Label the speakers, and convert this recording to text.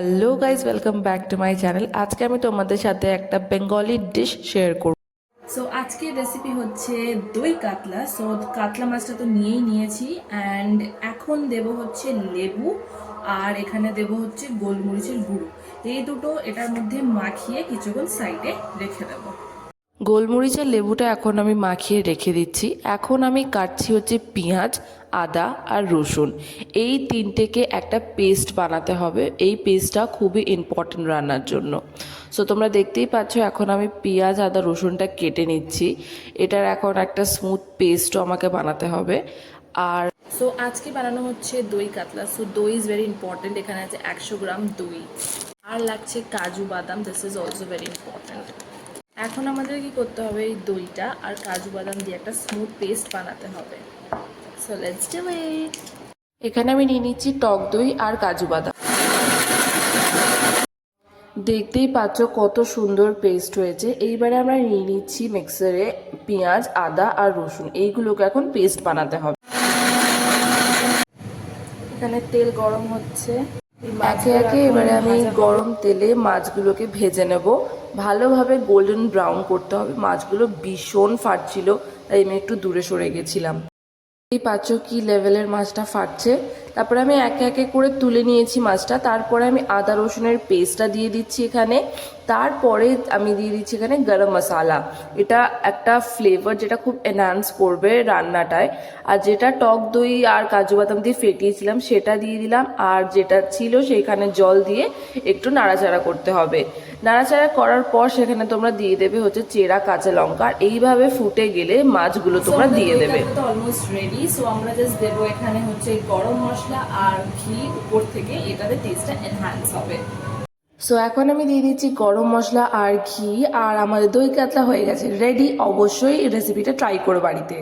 Speaker 1: Hello guys, welcome back to my channel. আজকে আমি তোমাদের সাথে একটা বেঙ্গলি ডিশ শেয়ার করব।
Speaker 2: সো আজকের রেসিপি হচ্ছে দই কাতলা। সো কাতলা মাছটা তো নিয়েই নিয়েছি, অ্যান্ড এখন দেব হচ্ছে লেবু, আর এখানে দেব হচ্ছে গোলমরিচের গুঁড়ো। এই দুটো এটার মধ্যে মাখিয়ে কিছুক্ষণ সাইডে রেখে দেবো।
Speaker 1: গোলমরিচের লেবুটা এখন আমি মাখিয়ে রেখে দিচ্ছি। এখন আমি কাটছি হচ্ছে পেঁয়াজ, আদা আর রসুন। এই তিনটেকে একটা পেস্ট বানাতে হবে। এই পেস্টটা খুবই ইম্পর্টেন্ট রান্নার জন্য। সো তোমরা দেখতেই পাচ্ছ এখন আমি পেঁয়াজ, আদা, রসুনটা কেটে নিচ্ছি। এটার এখন একটা স্মুথ পেস্টও আমাকে বানাতে হবে। আর
Speaker 2: সো আজকে বানানো হচ্ছে দই কাতলা। সো দই ইজ ভেরি ইম্পর্টেন্ট। এখানে আছে 100 গ্রাম দই, আর লাগছে কাজু বাদাম। This is also very important. এখন আমাদের কি করতে হবে, এই দইটা আর কাজু বাদাম দিয়ে একটা স্মুথ পেস্ট বানাতে হবে। So let's do it.
Speaker 1: এখানে আমি নিয়ে নিচ্ছি টক দই আর কাজু বাদাম। দেখতেই পাচ্ছ কত সুন্দর পেস্ট হয়েছে। এইবারে আমরা নিয়ে নিচ্ছি মিক্সারে পেঁয়াজ, আদা আর রসুন। এইগুলোকে এখন পেস্ট বানাতে হবে।
Speaker 2: এখানে তেল গরম হচ্ছে।
Speaker 1: একে একে এবারে আমি গরম তেলে মাছগুলোকে ভেজে নেব। ভালোভাবে গোল্ডেন ব্রাউন করতে হবে। মাছগুলো ভীষণ ফাটছিল, তাই আমি একটু দূরে সরে গেছিলাম। এই পাচ্ছ কি লেভেলের মাছটা ফাটছে। তারপরে আমি একে একে করে তুলে নিয়েছি মাছটা। তারপরে আমি আদা রসুনের পেস্টটা দিয়ে দিচ্ছি এখানে। তারপরে আমি দিয়ে দিচ্ছি এখানে গরম মশলা। এটা একটা ফ্লেভার যেটা খুব এনহ্যান্স করবে রান্নাটায়। আর যেটা টক দই আর কাজু বাদাম দিয়ে ফেটিয়েছিলাম সেটা দিয়ে দিলাম। আর যেটা ছিল সেখানে জল দিয়ে একটু নাড়াচাড়া করতে হবে। নাড়াচাড়া করার পর সেখানে তোমরা দিয়ে দেবে হচ্ছে চেরা কাঁচা লঙ্কা। আর এইভাবে ফুটে গেলে মাছগুলো তোমরা দিয়ে দেবে।
Speaker 2: Almost ready. সো আমরা জাস্ট দেবো এখানে হচ্ছে গরম মশলা আর ঘি উপর থেকে, এটাতে টেস্টটা এনহ্যান্স হবে।
Speaker 1: সো এখন আমি দিয়ে দিচ্ছি গরম মশলা আর ঘি, আর আমাদের দই কাতলা হয়ে গেছে রেডি। অবশ্যই এই রেসিপিটা ট্রাই করো বাড়িতে।